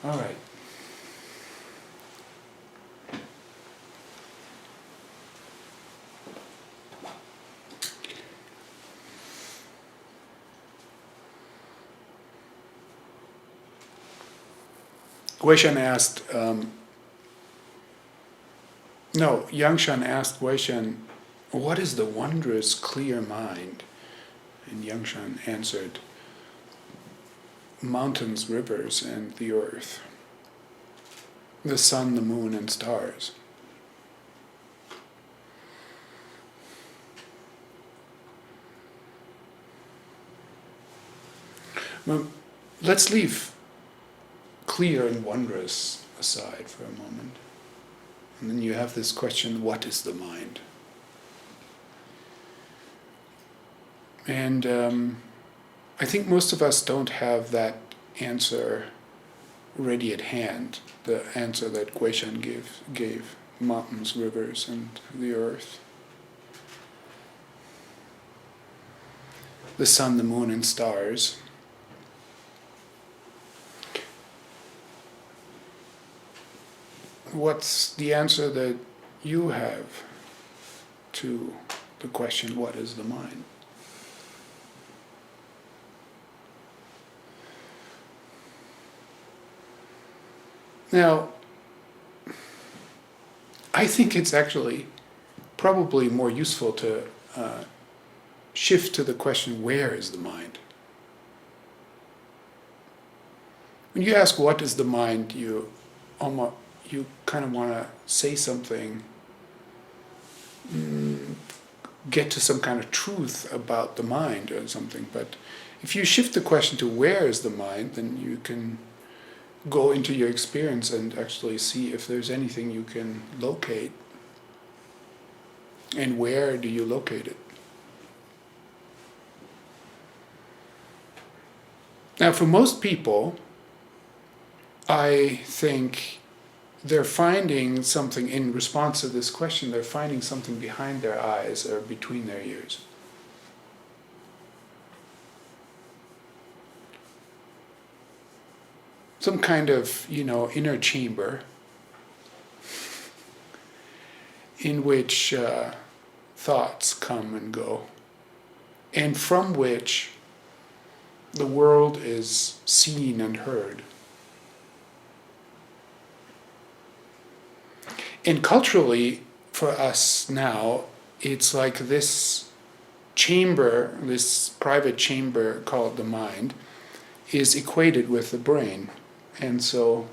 All right. Guishan asked, Yangshan asked Guishan, what is the wondrous clear mind? And Yangshan answered, mountains, rivers, and the earth, the sun, the moon, and stars. Well, let's leave clear and wondrous aside for a moment. And then you have this question, what is the mind? And I think most of us don't have that answer ready at hand, the answer that Guishan gave, mountains, rivers, and the earth. The sun, the moon, and stars. What's the answer that you have to the question, what is the mind? Now, I think it's actually probably more useful to shift to the question, where is the mind? When you ask what is the mind, you kind of want to say something, get to some kind of truth about the mind or something. But if you shift the question to where is the mind, then you can go into your experience and actually see if there's anything you can locate. And where do you locate it? Now, for most people, I think they're finding something in response to this question, they're finding something behind their eyes or between their ears. Some kind of, inner chamber in which thoughts come and go, and from which the world is seen and heard. And culturally, for us now, it's like this chamber, this private chamber called the mind, is equated with the brain. And so,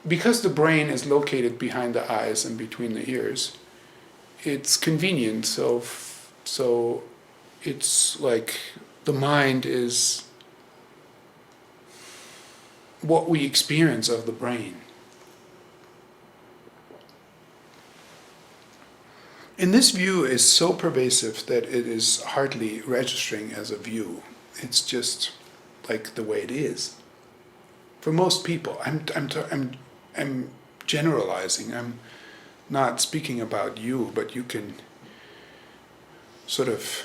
because the brain is located behind the eyes and between the ears, it's convenient. So it's like the mind is what we experience of the brain. And this view is so pervasive that it is hardly registering as a view. It's just like the way it is. For most people, I'm generalizing. I'm not speaking about you, but you can sort of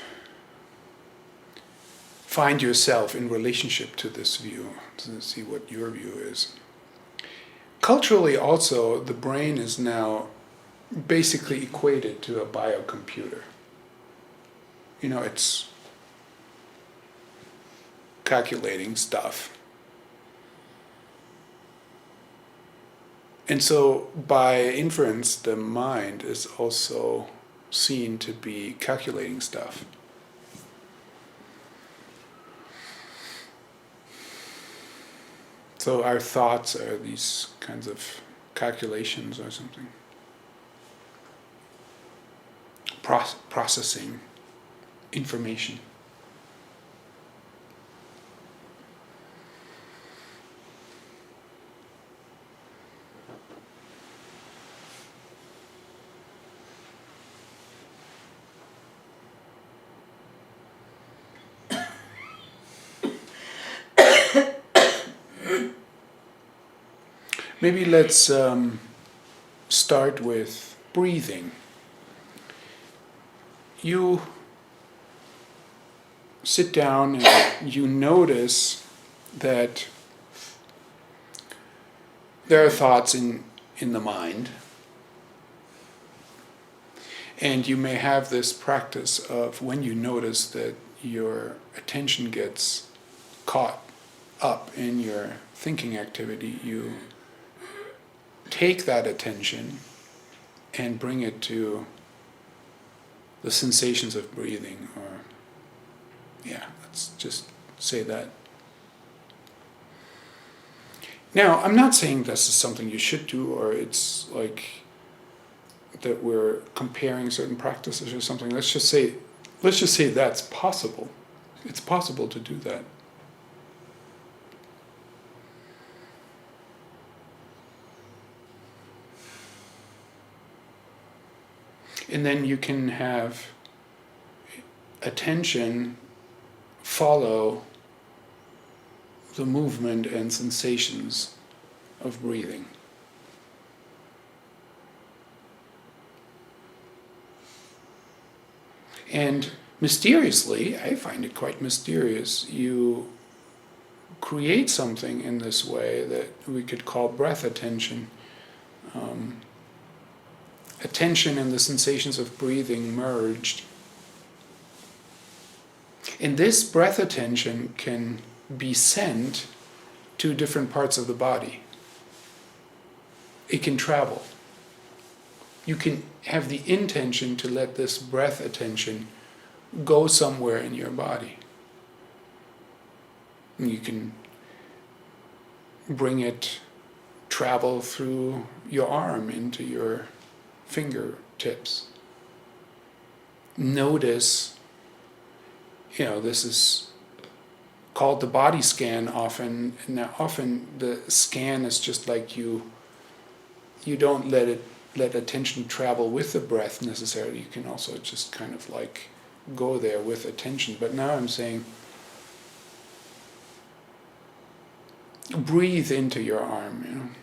find yourself in relationship to this view, to see what your view is. Culturally also, the brain is now basically equated to a biocomputer. It's calculating stuff. And so, by inference, the mind is also seen to be calculating stuff. So our thoughts are these kinds of calculations or something. Processing information. Maybe let's start with breathing. You sit down and you notice that there are thoughts in the mind, and you may have this practice of when you notice that your attention gets caught up in your thinking activity, you take that attention and bring it to the sensations of breathing, or let's just say that. Now, I'm not saying this is something you should do, or it's like that we're comparing certain practices or something. Let's just say that's possible. It's possible to do that. And then you can have attention follow the movement and sensations of breathing. And mysteriously, I find it quite mysterious, you create something in this way that we could call breath attention. Attention and the sensations of breathing merged. And this breath attention can be sent to different parts of the body. It can travel. You can have the intention to let this breath attention go somewhere in your body. And you can bring it, travel through your arm into your fingertips. Notice, this is called the body scan often. Now, often the scan is just like you don't let attention travel with the breath necessarily. You can also just kind of like go there with attention. But now I'm saying, breathe into your arm.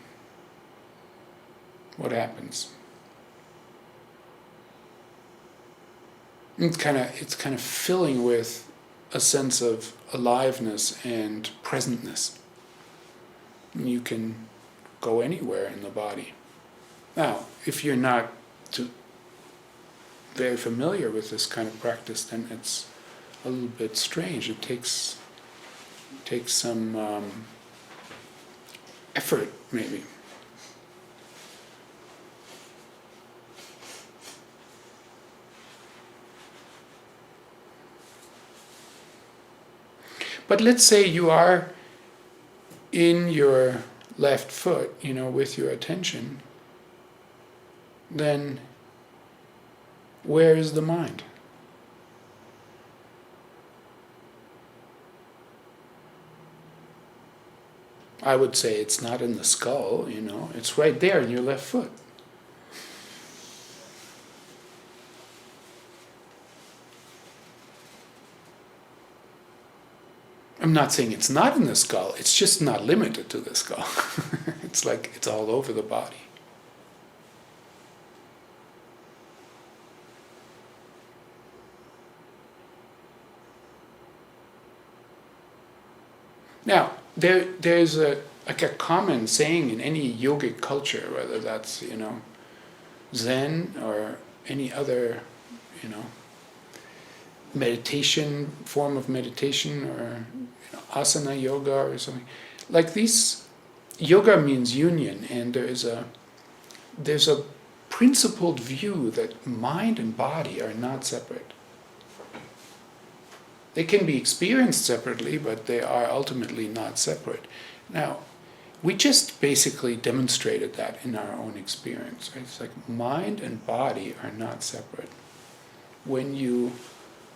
What happens? It's kind of filling with a sense of aliveness and presentness. And you can go anywhere in the body. Now, if you're not very familiar with this kind of practice, then it's a little bit strange. It takes some effort, maybe. But let's say you are in your left foot, with your attention, then where is the mind? I would say it's not in the skull, it's right there in your left foot. I'm not saying it's not in the skull, it's just not limited to the skull. It's like it's all over the body. Now, there's a common saying in any yogic culture, whether that's, Zen or any other, form of meditation, or asana yoga or something. Like these, yoga means union, and there's a principled view that mind and body are not separate. They can be experienced separately, but they are ultimately not separate. Now, we just basically demonstrated that in our own experience. Right? It's like mind and body are not separate. When you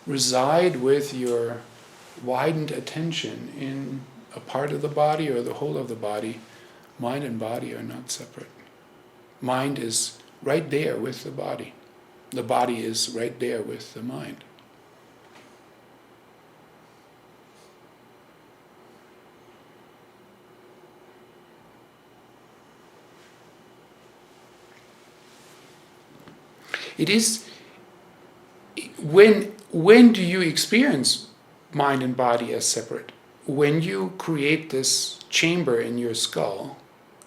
reside with your widened attention in a part of the body or the whole of the body, mind and body are not separate. Mind is right there with the body. The body is right there with the mind. It is, when do you experience mind and body as separate? When you create this chamber in your skull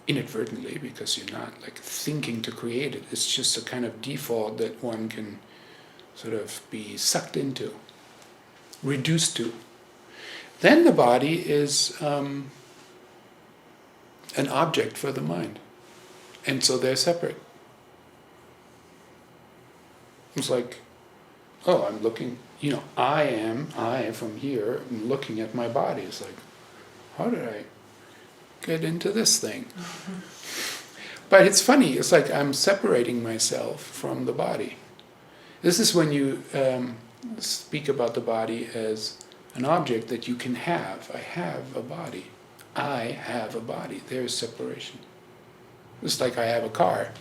inadvertently, because you're not like thinking to create it. It's just a kind of default that one can sort of be sucked into, reduced to. Then the body is an object for the mind. And so they're separate. It's like, oh, I'm looking, I from here, I'm looking at my body. It's like, how did I get into this thing? But it's funny, it's like I'm separating myself from the body. This is when you speak about the body as an object that you can have. I have a body. I have a body. There's separation. Just like I have a car,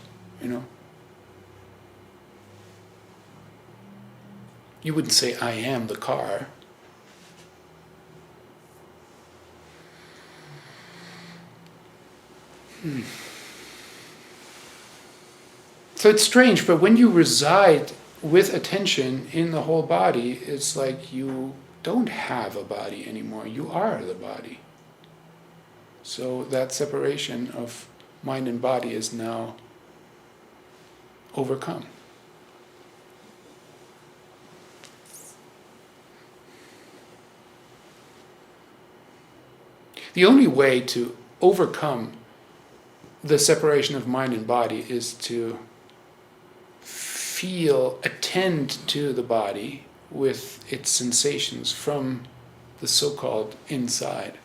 You wouldn't say, I am the car. So it's strange, but when you reside with attention in the whole body, it's like you don't have a body anymore. You are the body. So that separation of mind and body is now overcome. The only way to overcome the separation of mind and body is to attend to the body with its sensations from the so-called inside.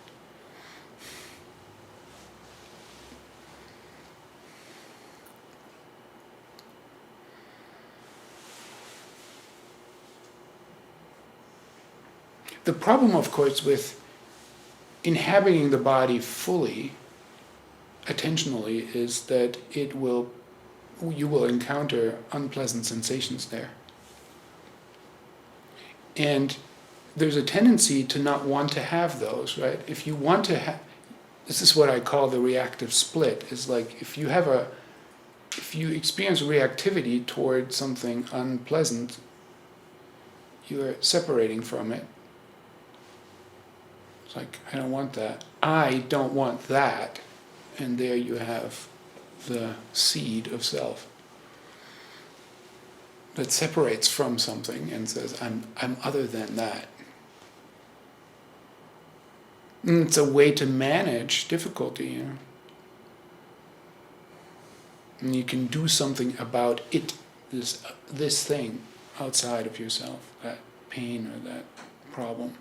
The problem, of course, with inhabiting the body fully, attentionally, is that you will encounter unpleasant sensations there. And there's a tendency to not want to have those, right? If you want to have, this is what I call the reactive split, is like if you experience reactivity toward something unpleasant, you're separating from it. It's like, I don't want that. I don't want that. And there you have the seed of self that separates from something and says, I'm other than that. And it's a way to manage difficulty, And you can do something about it, this thing outside of yourself, that pain or that problem.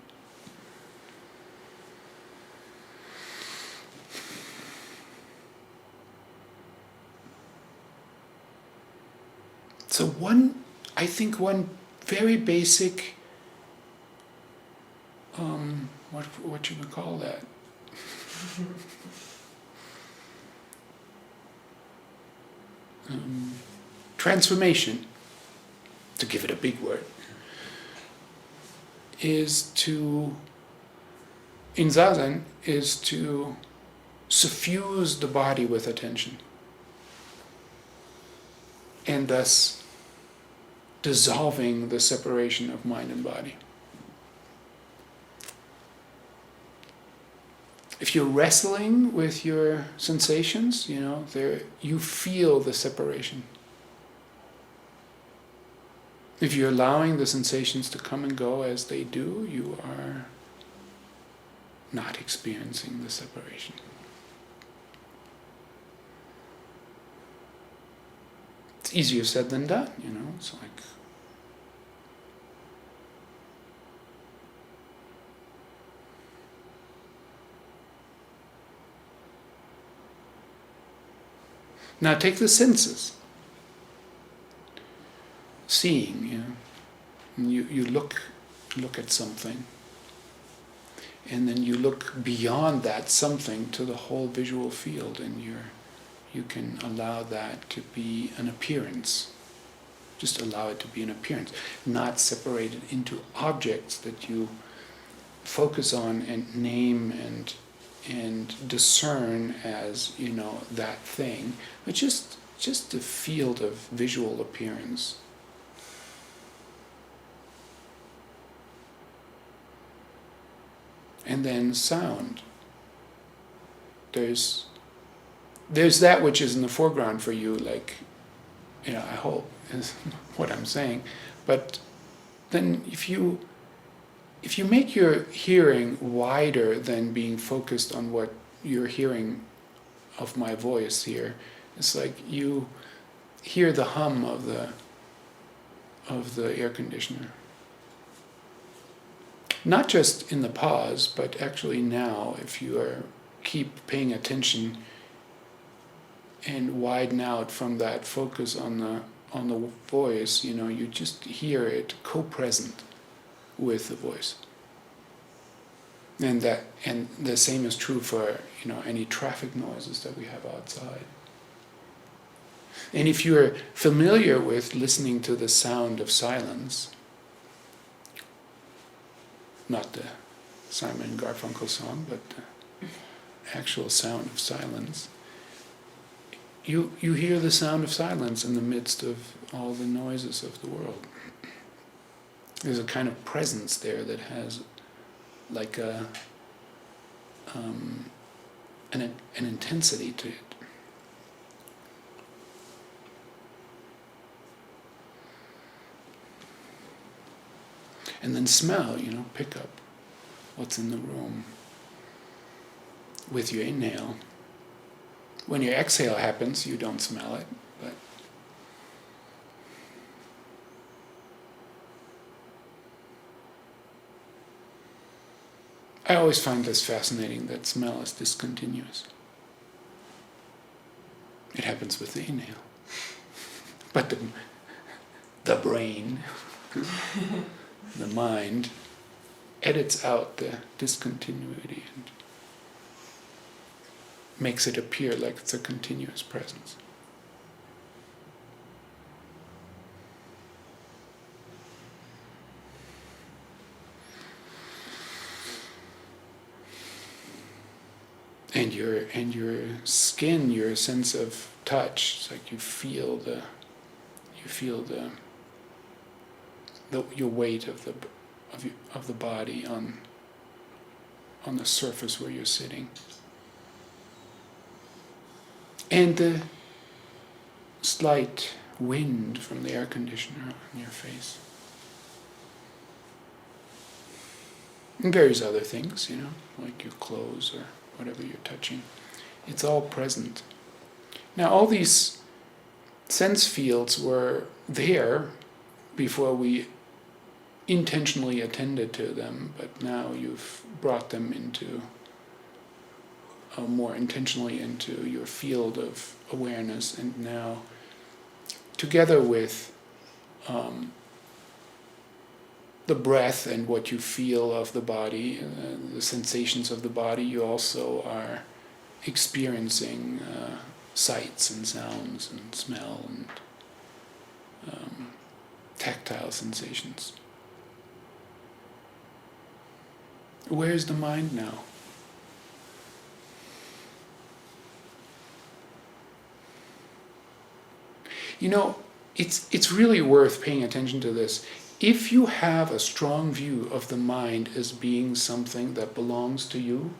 So one very basic, what should we call that? Transformation, to give it a big word, in Zazen, is to suffuse the body with attention. And thus dissolving the separation of mind and body. If you're wrestling with your sensations, you feel the separation. If you're allowing the sensations to come and go as they do, you are not experiencing the separation. It's easier said than done, It's like, now take the senses. Seeing, you look at something, and then you look beyond that something to the whole visual field, and you can allow that to be an appearance. Just allow it to be an appearance, not separated into objects that you focus on and name and discern as, that thing, but just the field of visual appearance. And then sound. There's there's that which is in the foreground for you, like, I hope is what I'm saying. But then if you make your hearing wider than being focused on what you're hearing of my voice here, it's like you hear the hum of the air conditioner. Not just in the pause, but actually now, if you keep paying attention and widen out from that focus on the voice, you just hear it co-present with the voice. And the same is true for any traffic noises that we have outside. And if you're familiar with listening to the sound of silence, not the Simon and Garfunkel song, but the actual sound of silence, you hear the sound of silence in the midst of all the noises of the world. There's a kind of presence there that has like an intensity to it. And then smell, pick up what's in the room with your inhale. When your exhale happens, you don't smell it, but I always find this fascinating, that smell is discontinuous. It happens with the inhale. But the brain, the mind, edits out the discontinuity and makes it appear like it's a continuous presence. And your skin, your sense of touch, it's like you feel your weight of the body on the surface where you're sitting. And the slight wind from the air conditioner on your face. And various other things, like your clothes or whatever you're touching. It's all present. Now, all these sense fields were there before we intentionally attended to them, but now you've brought them into more intentionally into your field of awareness, and now together with the breath and what you feel of the body, the sensations of the body, you also are experiencing sights and sounds and smell and tactile sensations. Where's the mind now? It's really worth paying attention to this. If you have a strong view of the mind as being something that belongs to you,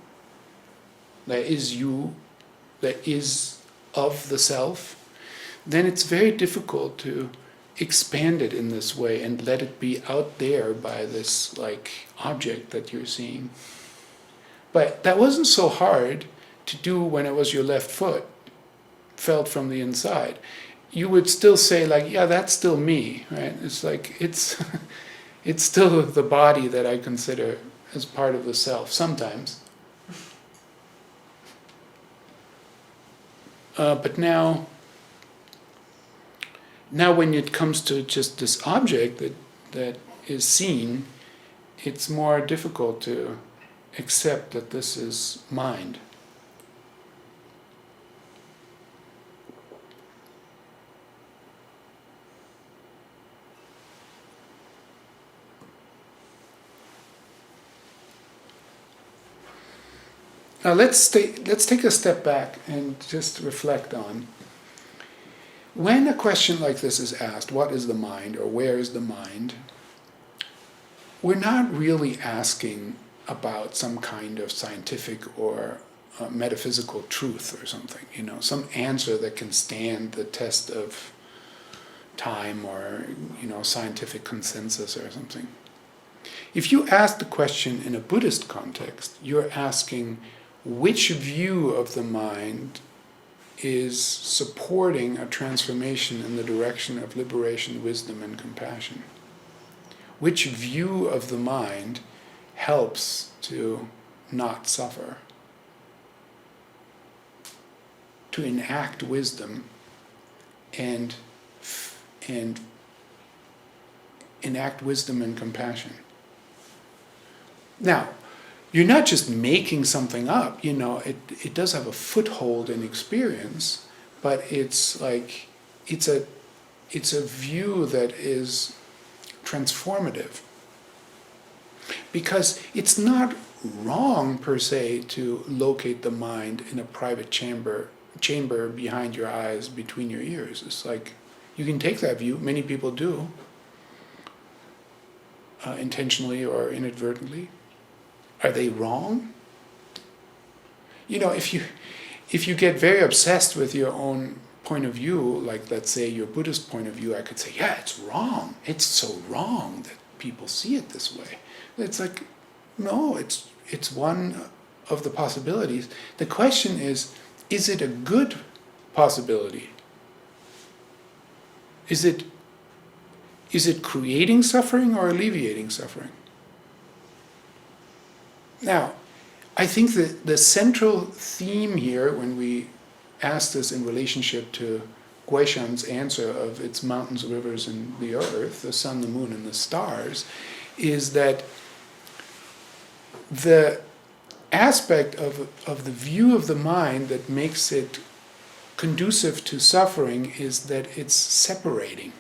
that is you, that is of the self, then it's very difficult to expand it in this way and let it be out there by this object that you're seeing. But that wasn't so hard to do when it was your left foot, felt from the inside. You would still say yeah, that's still me, right? It's it's still the body that I consider as part of the self, sometimes. But now when it comes to just this object that is seen, it's more difficult to accept that this is mind. Now let's take a step back and just reflect on, when a question like this is asked, what is the mind, or where is the mind, we're not really asking about some kind of scientific or metaphysical truth or something, some answer that can stand the test of time or, scientific consensus or something. If you ask the question in a Buddhist context, you're asking which view of the mind is supporting a transformation in the direction of liberation, wisdom, and compassion. Which view of the mind helps to not suffer, to enact wisdom and enact wisdom and compassion. Now, you're not just making something up, it does have a foothold in experience, but it's like, it's a view that is transformative. Because it's not wrong per se to locate the mind in a private chamber behind your eyes, between your ears. It's like, you can take that view, many people do, intentionally or inadvertently. Are they wrong? If you get very obsessed with your own point of view, like let's say your Buddhist point of view, I could say, yeah, it's wrong. It's so wrong that people see it this way. It's like, no, it's one of the possibilities. The question is it a good possibility? Is it creating suffering or alleviating suffering? Now, I think that the central theme here, when we ask this in relationship to Guishan's answer of its mountains, rivers, and the earth, the sun, the moon, and the stars, is that the aspect of the view of the mind that makes it conducive to suffering is that it's separating.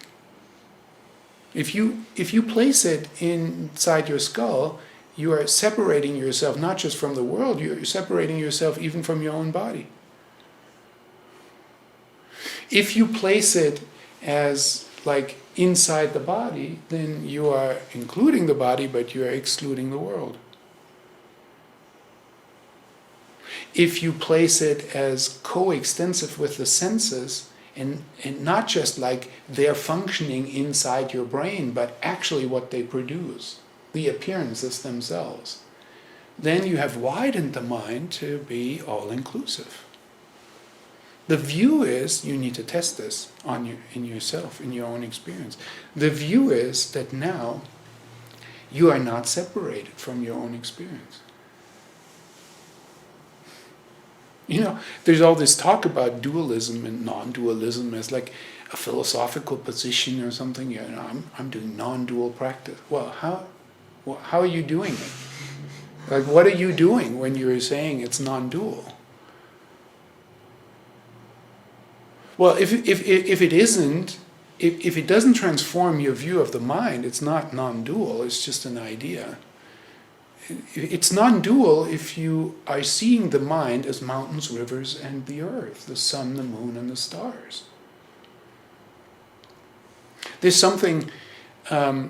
If you place it inside your skull, you are separating yourself not just from the world, you're separating yourself even from your own body. If you place it as like inside the body, then you are including the body, but you are excluding the world. If you place it as coextensive with the senses, and not just like they're functioning inside your brain, but actually what they produce, the appearances themselves, then you have widened the mind to be all-inclusive. The view is, you need to test this in yourself, in your own experience. The view is that now you are not separated from your own experience. There's all this talk about dualism and non-dualism as like a philosophical position or something. I'm doing non-dual practice. Well, how are you doing it? Like, what are you doing when you're saying it's non-dual? Well, if it isn't, if it doesn't transform your view of the mind, it's not non-dual. It's just an idea. It's non-dual if you are seeing the mind as mountains, rivers, and the earth, the sun, the moon, and the stars. There's something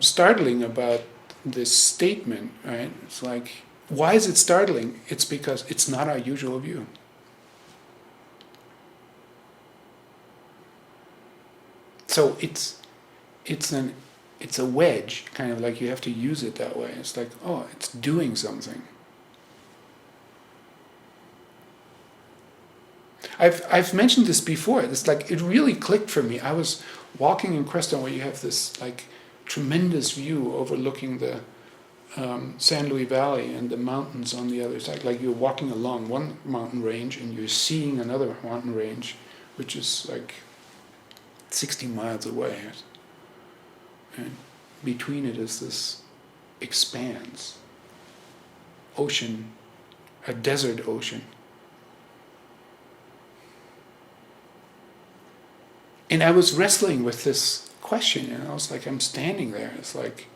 startling about this statement, right? It's like, why is it startling? It's because it's not our usual view. So it's a wedge, kind of like you have to use it that way. It's like, oh, it's doing something. I've mentioned this before. It's like, it really clicked for me. I was walking in Creston, where you have this like tremendous view overlooking the San Luis Valley and the mountains on the other side. Like, you're walking along one mountain range and you're seeing another mountain range, which is like 60 miles away. And between it is this expanse, ocean, a desert ocean. And I was wrestling with this question, and I was like, I'm standing there. It's like,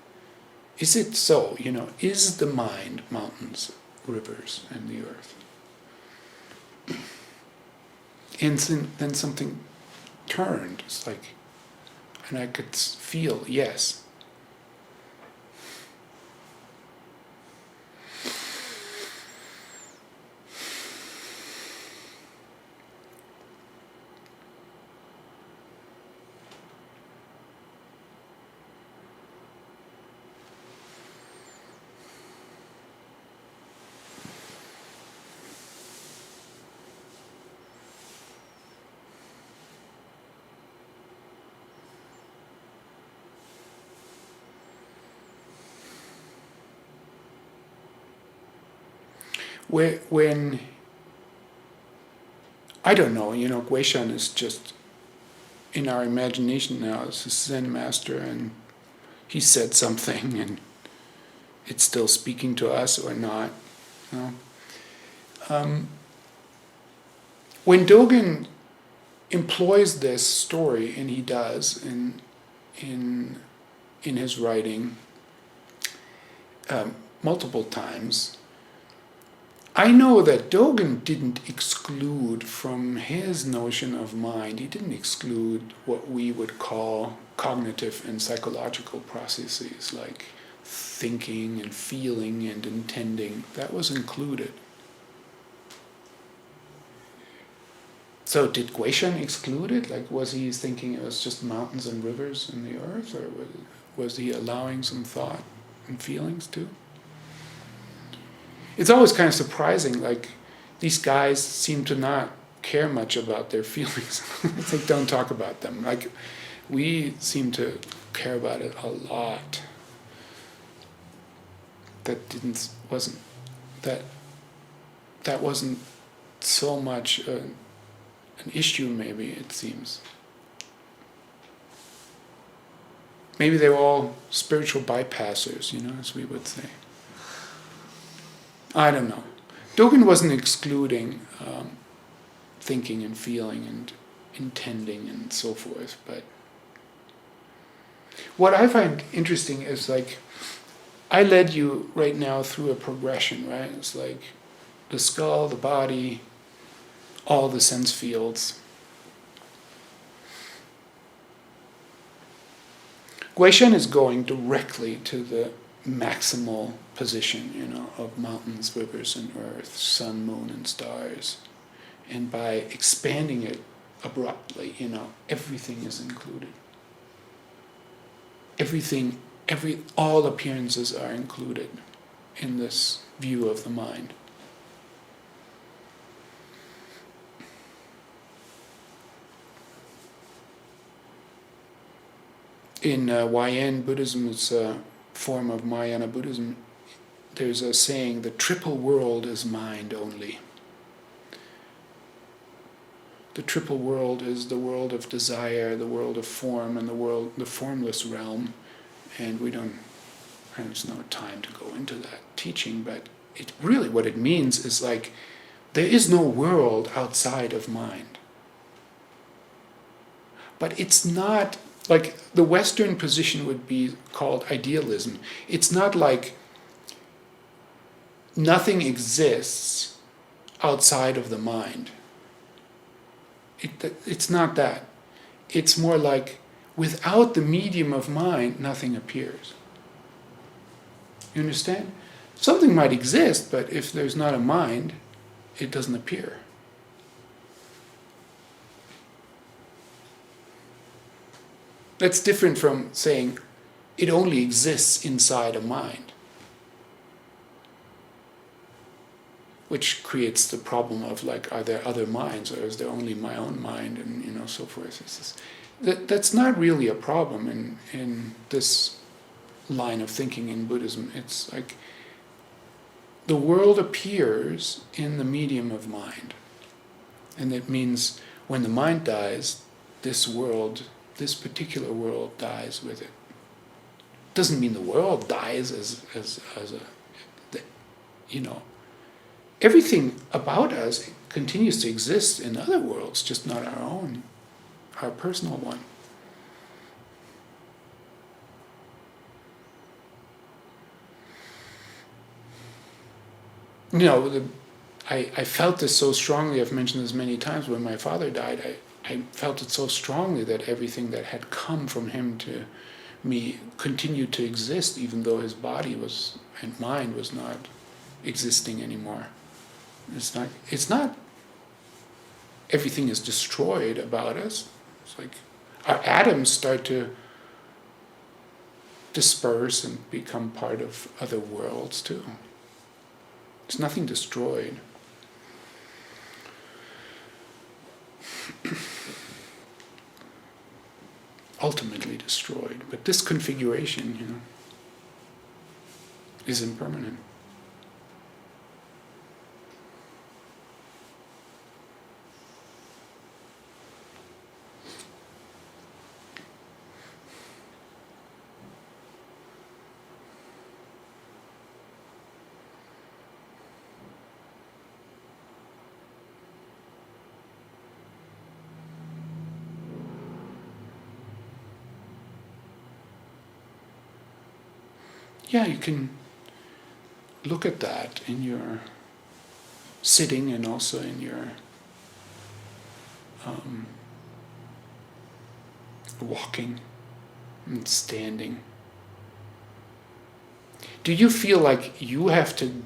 is it so? Is the mind mountains, rivers, and the earth? And then something turned. It's like, and I could feel, yes. when I don't know, Guishan is just in our imagination now as a Zen master, and he said something, and it's still speaking to us or not. When Dogen employs this story, and he does in his writing multiple times, I know that Dogen didn't exclude from his notion of mind, he didn't exclude what we would call cognitive and psychological processes like thinking and feeling and intending. That was included. So did Guishan exclude it? Like, was he thinking it was just mountains and rivers and the earth, or was he allowing some thought and feelings too? It's always kind of surprising, like, these guys seem to not care much about their feelings. It's like, don't talk about them. Like, we seem to care about it a lot. That wasn't so much an issue, maybe, it seems. Maybe they were all spiritual bypassers, as we would say. I don't know. Dogen wasn't excluding thinking and feeling and intending and so forth, but what I find interesting is, like, I led you right now through a progression, right? It's like the skull, the body, all the sense fields. Guishan is going directly to the maximal position, of mountains, rivers, and earth, sun, moon, and stars. And by expanding it abruptly, everything is included. All appearances are included in this view of the mind. In YN Buddhism, it's a form of Mahayana Buddhism, there's a saying, the triple world is mind only. The triple world is the world of desire, the world of form, and the formless realm. And there's no time to go into that teaching, but it really, what it means is, like, there is no world outside of mind. But it's not, like, the Western position would be called idealism. It's not like nothing exists outside of the mind. It's not that. It's more like, without the medium of mind, nothing appears. You understand? Something might exist, but if there's not a mind, it doesn't appear. That's different from saying it only exists inside a mind, which creates the problem of, like, are there other minds, or is there only my own mind, and so forth. That's not really a problem in this line of thinking in Buddhism. It's like the world appears in the medium of mind, and it means when the mind dies, this particular world dies with it. Doesn't mean the world dies as everything about us continues to exist in other worlds, just not our own, our personal one. I felt this so strongly. I've mentioned this many times. When my father died, I felt it so strongly that everything that had come from him to me continued to exist, even though his body and mind was not existing anymore. It's not everything is destroyed about us. It's like our atoms start to disperse and become part of other worlds too. There's nothing destroyed. Ultimately destroyed. But this configuration, is impermanent. yeah, you can look at that in your sitting and also in your walking and standing. Do you feel like you have to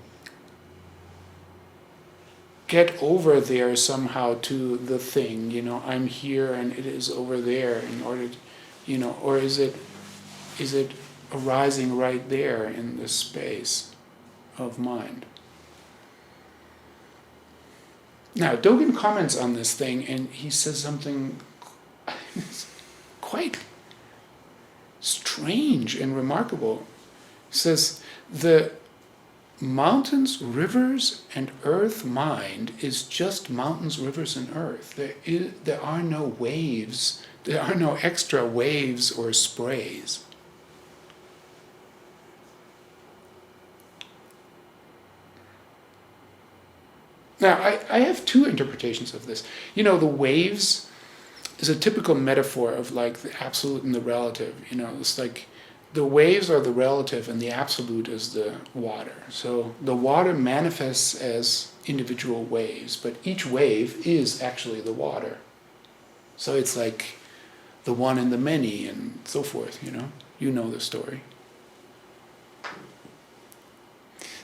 get over there somehow to the thing, I'm here and it is over there in order to, or is it arising right there in the space of mind? Now, Dogen comments on this thing and he says something quite strange and remarkable. He says, the mountains, rivers, and earth mind is just mountains, rivers, and earth. There are no waves. There are no extra waves or sprays. Now, I have two interpretations of this. The waves is a typical metaphor of like the absolute and the relative. It's like the waves are the relative and the absolute is the water. So the water manifests as individual waves, but each wave is actually the water. So it's like the one and the many and so forth, You know the story.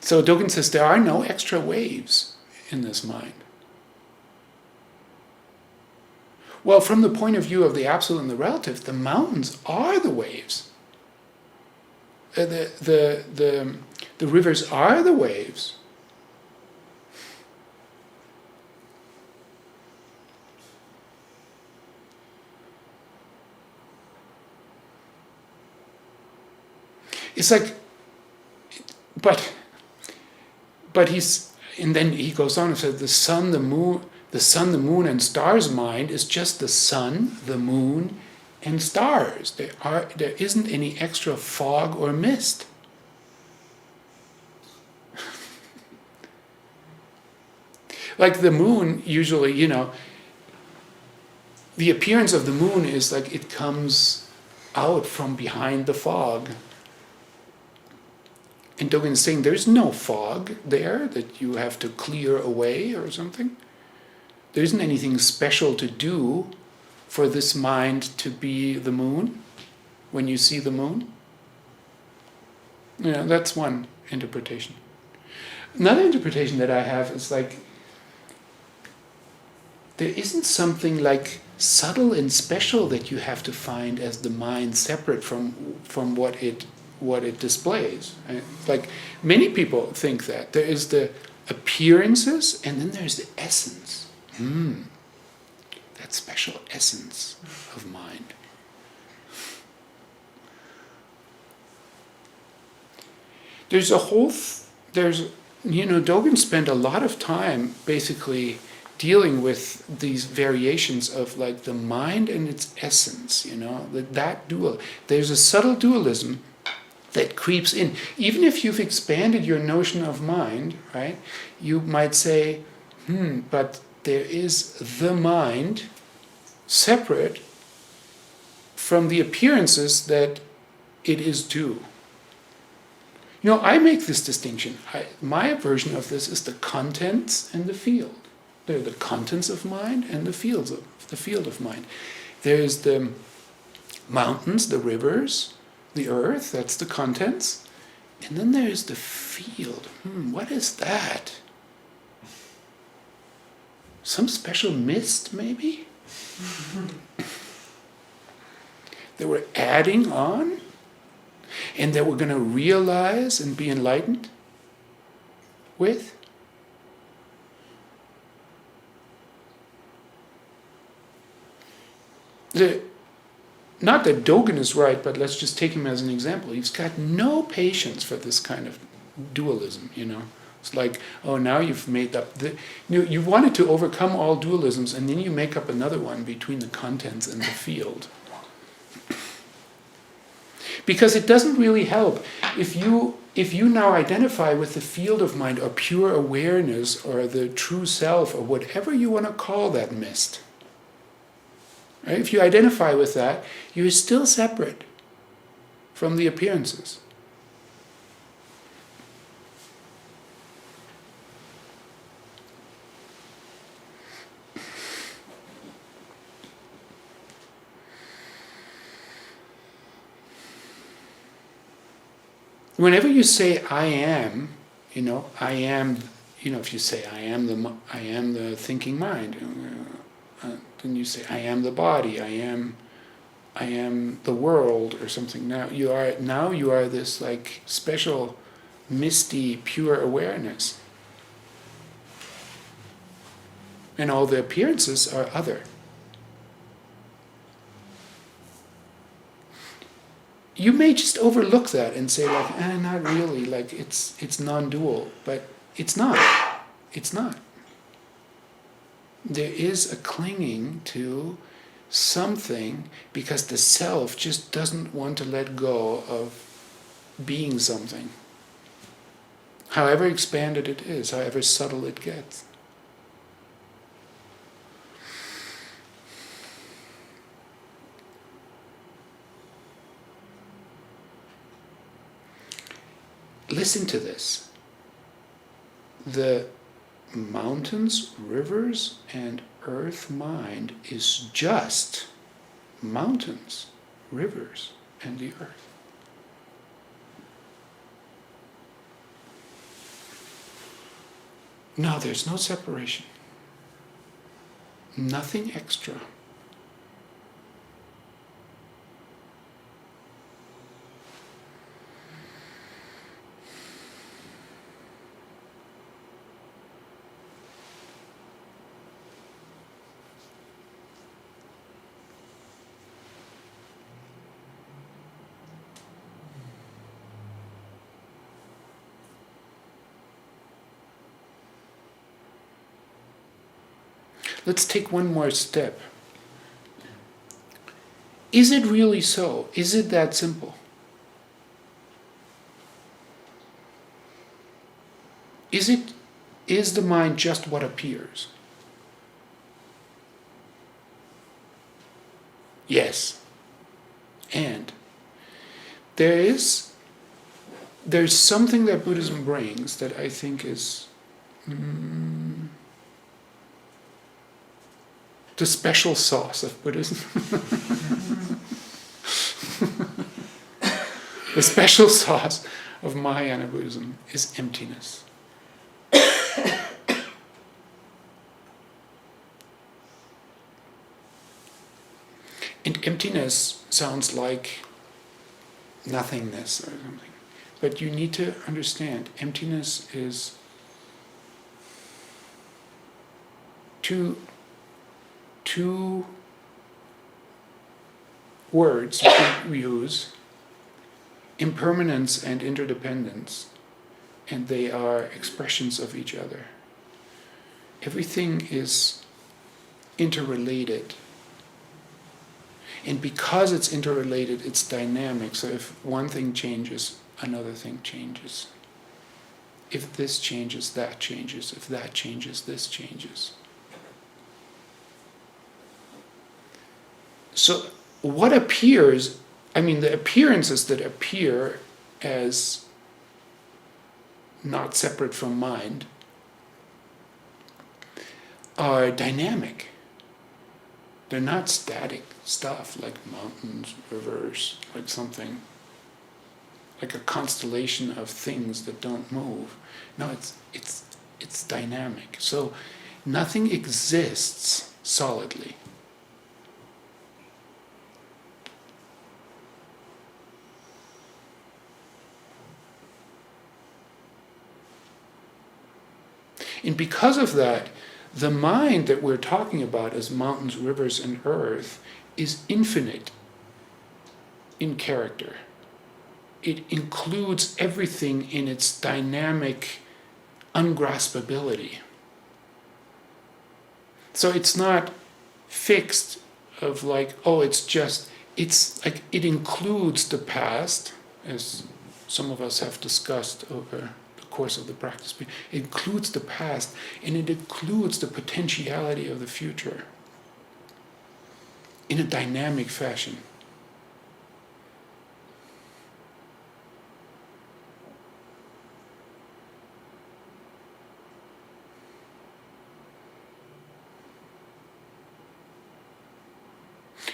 So Dogen says there are no extra waves in this mind. Well, from the point of view of the absolute and the relative, the mountains are the waves. The rivers are the waves. It's like, but and then he goes on and says, the sun, the moon, and stars mind is just the sun, the moon, and stars. There isn't any extra fog or mist. Like the moon, usually, the appearance of the moon is like it comes out from behind the fog. And Dogen is saying there's no fog there that you have to clear away or something. There isn't anything special to do for this mind to be the moon when you see the moon. That's one interpretation. Another interpretation that I have is like there isn't something like subtle and special that you have to find as the mind separate from what it displays. Right? Like many people think that there is the appearances and then there's the essence. That special essence of mind. Dogen spent a lot of time basically dealing with these variations of like the mind and its essence, that dual. There's a subtle dualism that creeps in. Even if you've expanded your notion of mind, right, you might say, but there is the mind separate from the appearances that it is due. I make this distinction. My version of this is the contents and the field. There are the contents of mind and the field of mind. There's the mountains, the rivers, the earth, that's the contents. And then there's the field. What is that? Some special mist, maybe? That we're adding on? And that we're going to realize and be enlightened with? Not that Dogen is right, but let's just take him as an example. He's got no patience for this kind of dualism, It's like, oh, now you've made up you wanted to overcome all dualisms, and then you make up another one between the contents and the field. Because it doesn't really help. If you now identify with the field of mind, or pure awareness, or the true self, or whatever you want to call that mist, right? If you identify with that, you're still separate from the appearances. Whenever you say I am, I am, if you say I am the thinking mind, then you say I am the body, I am the world or something. Now you are this like special, misty, pure awareness. And all the appearances are other. You may just overlook that and say like, not really, like it's non-dual, but it's not. It's not. There is a clinging to something because the self just doesn't want to let go of being something. However expanded it is, however subtle it gets. Listen to this. The mountains, rivers, and earth mind is just mountains, rivers, and the earth. No, there's no separation. Nothing extra. Let's take one more step. Is it really so? Is it that simple? Is the mind just what appears? Yes. And there's something that Buddhism brings that I think is the special sauce of Buddhism. The special sauce of Mahayana Buddhism is emptiness. And emptiness sounds like nothingness or something. But you need to understand, emptiness is two words we use, impermanence and interdependence, and they are expressions of each other. Everything is interrelated. And because it's interrelated, it's dynamic. So if one thing changes, another thing changes. If this changes, that changes. If that changes, this changes. So what appears, the appearances that appear as not separate from mind are dynamic. They're not static stuff like mountains, rivers, like something, like a constellation of things that don't move. No, it's dynamic. So nothing exists solidly. And because of that, the mind that we're talking about as mountains, rivers, and earth is infinite in character. It includes everything in its dynamic ungraspability. So it's not fixed of like, it's like it includes the past, as some of us have discussed over course of the practice. It includes the past and it includes the potentiality of the future in a dynamic fashion.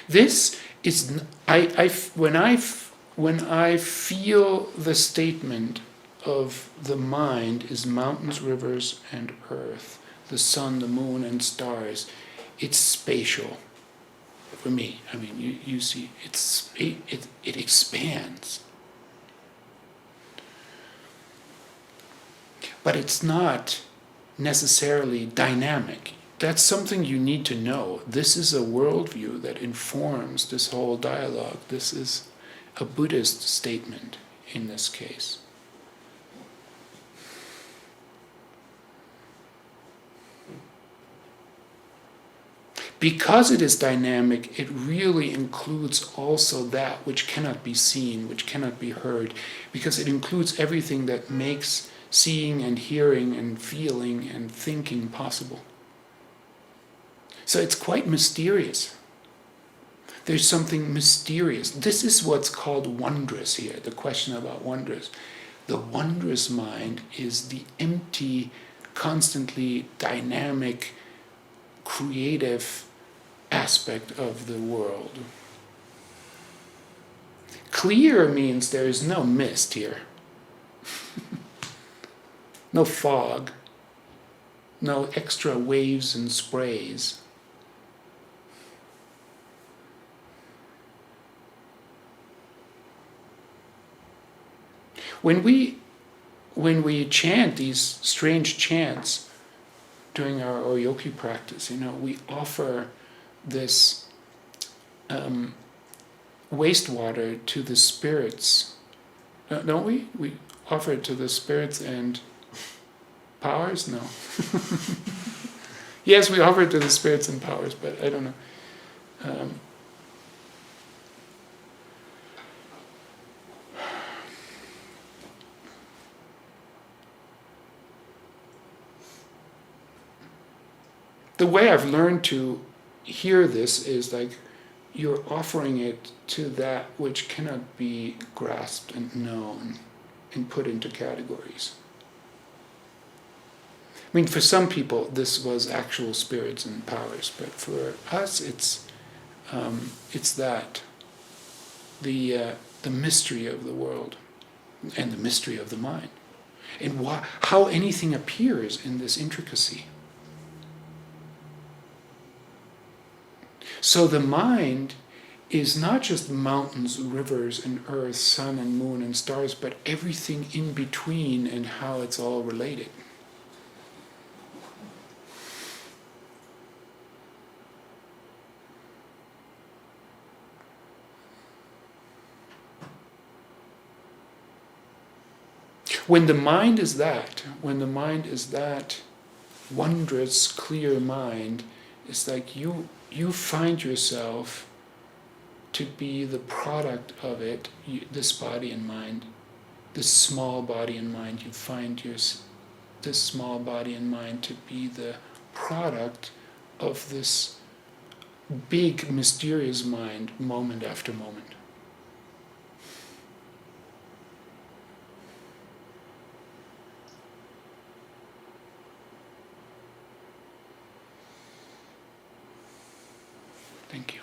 This is when I when I feel the statement of the mind is mountains, rivers, and earth, the sun, the moon, and stars, it's spatial for me. I mean, you see, it expands. But it's not necessarily dynamic. That's something you need to know. This is a worldview that informs this whole dialogue. This is a Buddhist statement in this case. Because it is dynamic, it really includes also that which cannot be seen, which cannot be heard, because it includes everything that makes seeing and hearing and feeling and thinking possible. So it's quite mysterious. There's something mysterious. This is what's called wondrous here, the question about wondrous. The wondrous mind is the empty, constantly dynamic, creative aspect of the world. Clear means there is no mist here. No fog. No extra waves and sprays. When we chant these strange chants during our Oryoki practice, we offer this wastewater to the spirits, don't we? We offer it to the spirits and powers? No. Yes, we offer it to the spirits and powers, but I don't know. The way I've learned to hear this is like you're offering it to that which cannot be grasped and known and put into categories. I mean, for some people, this was actual spirits and powers, but for us, it's that the mystery of the world and the mystery of the mind, and how anything appears in this intricacy. So the mind is not just mountains, rivers, and earth, sun and moon and stars, but everything in between and how it's all related. When the mind is that wondrous, clear mind, it's like you find yourself to be the product of it, this body and mind, this small body and mind. You find this small body and mind to be the product of this big, mysterious mind, moment after moment. Thank you.